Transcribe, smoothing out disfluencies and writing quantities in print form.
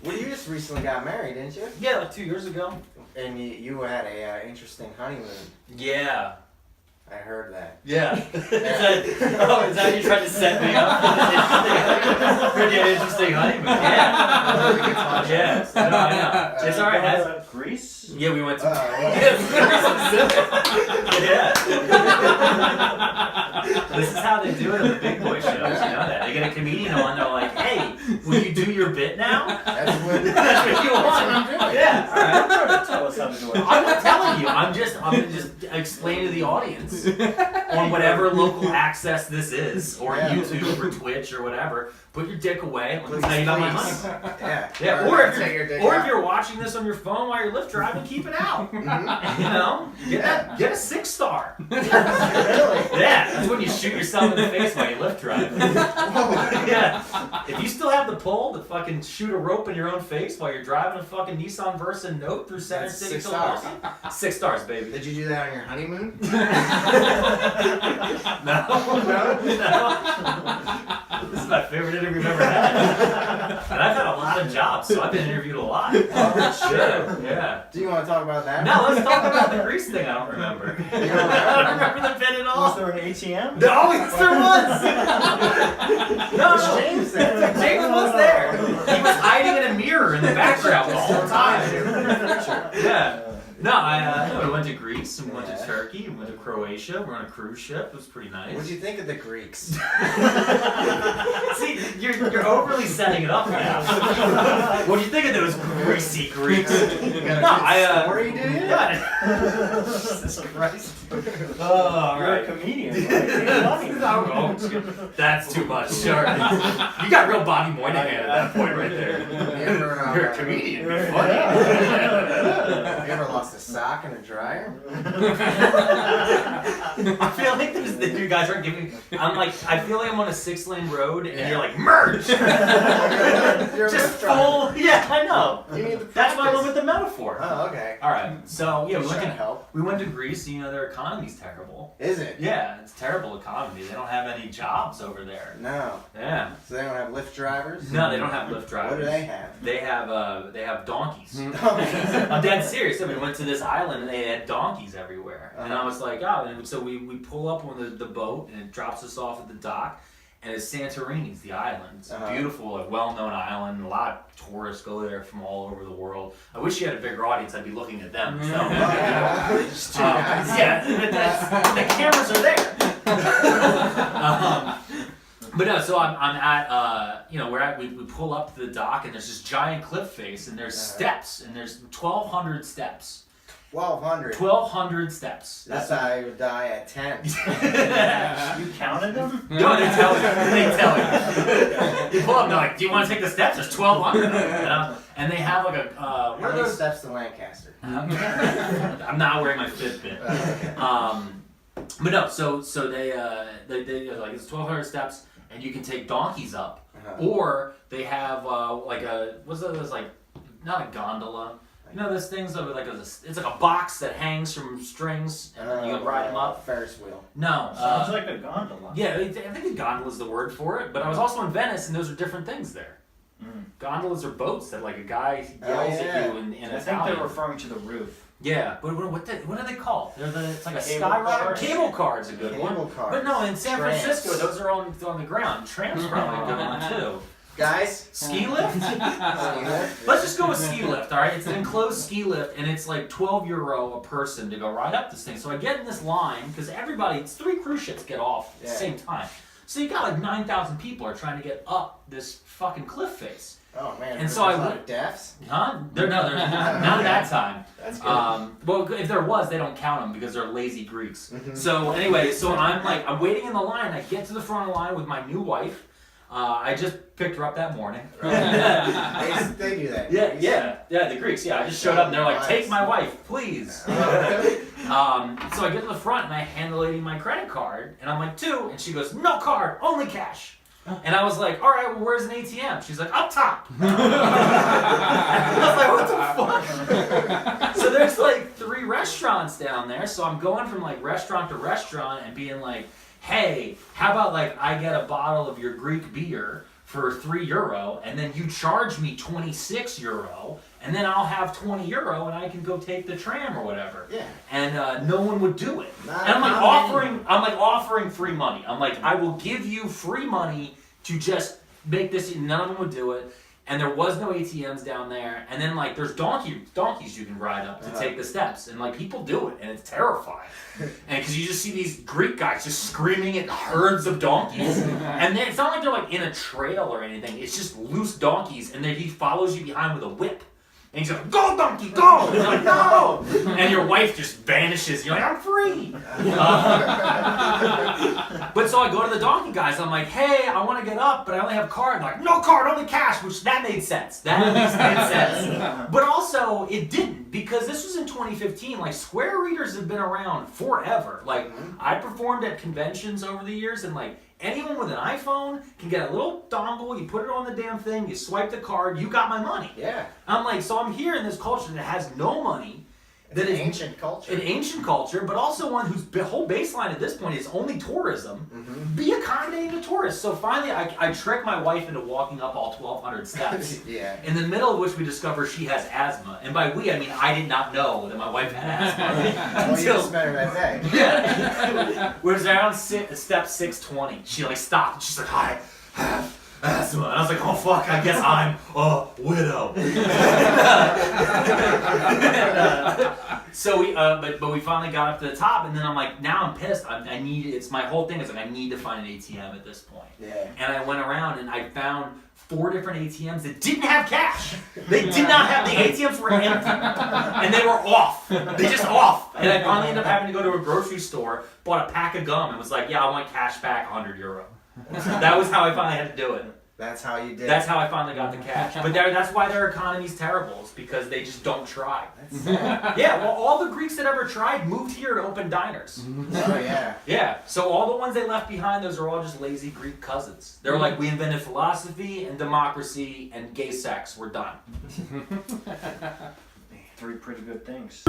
Well, you just recently got married, didn't you? Yeah, like 2 years ago. And you had a interesting honeymoon. Yeah. I heard that. Yeah. Is that you tried to set me up for the interesting honeymoon? Yeah. Yeah. No, I know. It's alright. Greece? Yeah, we went to. Yeah. This is how they do it in the big boy shows. You know that they get a comedian on. They're like, "Hey, will you do your bit now?" That's what you want. I'm doing. Yeah. All right. Don't try to tell us how to do it. I'm not telling you. I'm gonna just explain to the audience on whatever local access this is, or YouTube, or Twitch, or whatever. Put your dick away and let me tell you about my money. Yeah. Or if you're watching this on your phone while you're Lyft driving, keep it out. You know, get a 6-star. Really? Yeah, that's when you shoot yourself in the face while you Lyft drive. Yeah. If you still have the pull to fucking shoot a rope in your own face while you're driving a fucking Nissan Versa Note through Center City, 6 stars. 6 stars, baby. Did you do that on your honeymoon? No. This is my favorite interview I've ever had. And I've had a lot of jobs, so I've been interviewed a lot. Oh, Sure. Yeah. Do you want to talk about that? No, let's talk about the Grease thing. I don't remember. I don't remember the bit at all. Was there an ATM? No, yes, there was. No, James there. James was there. He was hiding in a mirror in the background the whole time. Yeah. No, we went to Greece and we went to Turkey and we went to Croatia. We're on a cruise ship. It was pretty nice. What'd you think of the Greeks? See, you're overly setting it up now. What do you think of those greasy Greeks? Story, do you? Yeah. Jesus Christ. Oh, You're right. a comedian. Right? That's too much. Sure. You got real Bobby Moynihan at that point right there. You're a comedian. You're funny. You ever lost a sock in a dryer? I feel like you guys aren't giving. I feel like I'm on a 6-lane road and you're like, merge! You're Just full. Yeah, I know. You need the That's why I went practice. with the metaphor. Oh, okay. Alright, so yeah, help. we went to Greece. You know, their economy's terrible. Is it? Yeah, it's a terrible economy. They don't have any jobs over there. No. Yeah. So they don't have Lyft drivers? No, they don't have Lyft drivers. What do they have? They have donkeys. I'm dead serious. I mean, we went to this island and they had donkeys everywhere. And I was like, oh, and so we pull up on the boat and it drops us off at the dock. And it's Santorini's the island. It's a beautiful, like, well-known island. A lot of tourists go there from all over the world. I wish you had a bigger audience. I'd be looking at them. So, yeah, the cameras are there. But no, so I'm at, we pull up to the dock and there's this giant cliff face and there's steps and there's 1,200 steps. 1,200. 1,200 steps. That's how I would die at 10. You counted them? No, they tell you. You pull up and they're like, do you want to take the steps? There's 1,200. And they have like a, How many steps to Lancaster? I'm not wearing my Fitbit. But no, so they like, it's 1,200 steps and you can take donkeys up. Or they have not a gondola. You know those things that are it's like a box that hangs from strings and then you can ride them up? Ferris wheel. No. Sounds like a gondola. Yeah, I think a gondola is the word for it, but I was also in Venice and those are different things there. Gondolas are boats that like a guy yells at you in Italian. I think they're referring to the roof. Yeah, but what are they called? It's like a Cable skyrocket. cars. Cable car's a good one. Cars. But no, in San Trams. Francisco, those are on the ground. Tram's probably a good one too. Guys? Ski lift? Let's just go with ski lift, alright? It's an enclosed ski lift, and it's like €12 a person to go ride up this thing. So I get in this line, because it's 3 cruise ships get off at the same time. So you got like 9,000 people are trying to get up this fucking cliff face. Oh man, and so I went deaths? Huh? There's not that time. That's good. Well, if there was, they don't count them because they're lazy Greeks. So anyway, I'm waiting in the line. I get to the front of the line with my new wife. I just picked her up that morning. They do that. Yeah, the Greeks. Yeah, I just showed up and they're like, "Take my wife, please." So I get to the front and I hand the lady my credit card and I'm like, "2," and she goes, "No card, only cash." And I was like, all right, well, where's an ATM? She's like, up top. I was like, what the fuck? So there's like 3 restaurants down there. So I'm going from like restaurant to restaurant and being like, hey, how about like I get a bottle of your Greek beer for €3, and then you charge me €26, and then I'll have €20, and I can go take the tram or whatever. Yeah. And no one would do it. Not And common. I'm like offering free money. I'm like, I will give you free money to just make this. None of them would do it. And there was no ATMs down there. And then like there's donkeys you can ride up to take the steps. And like people do it, and it's terrifying. And because you just see these Greek guys just screaming at herds of donkeys. And then it's not like they're like in a trail or anything. It's just loose donkeys, and then he follows you behind with a whip. And he's like, go donkey, go! And you're like, no! And your wife just vanishes. You're like, I'm free! But so I go to the donkey guys. I'm like, hey, I want to get up, but I only have a card. They're like, no card, only cash. Which, that made sense. That at least made sense. But also, it didn't. Because this was in 2015. Like, square readers have been around forever. Like, I performed at conventions over the years, and like, anyone with an iPhone can get a little dongle, you put it on the damn thing, you swipe the card, you got my money. Yeah. I'm like, so I'm here in this culture that has no money. It's an ancient culture. An ancient culture, but also one whose whole baseline at this point is only tourism. Be accommodating to tourists. So finally, I trick my wife into walking up all 1,200 steps. Yeah. In the middle of which we discover she has asthma. And by we, I mean I did not know that my wife had asthma. Well, you just met her that day. Yeah. Whereas around step 620, she like stopped and she's like, I have asthma. And I was like, oh fuck, I guess I'm a widow. So we, but we finally got up to the top, and then I'm like, now I'm pissed. I need, it's my whole thing is like, I need to find an ATM at this point. Yeah. And I went around and I found 4 different ATMs that didn't have cash. They did not have, the ATMs were empty. And they were off. They just off. And I finally ended up having to go to a grocery store, bought a pack of gum, and was like, yeah, I want cash back, €100. That was how I finally had to do it. That's how you did That's it. how I finally got the cash. But that's why their economy's terrible, is because they just don't try. Yeah, well, all the Greeks that ever tried moved here to open diners. Oh, yeah. Yeah, so all the ones they left behind, those are all just lazy Greek cousins. They're like, we invented philosophy and democracy and gay sex. We're done. 3 pretty good things.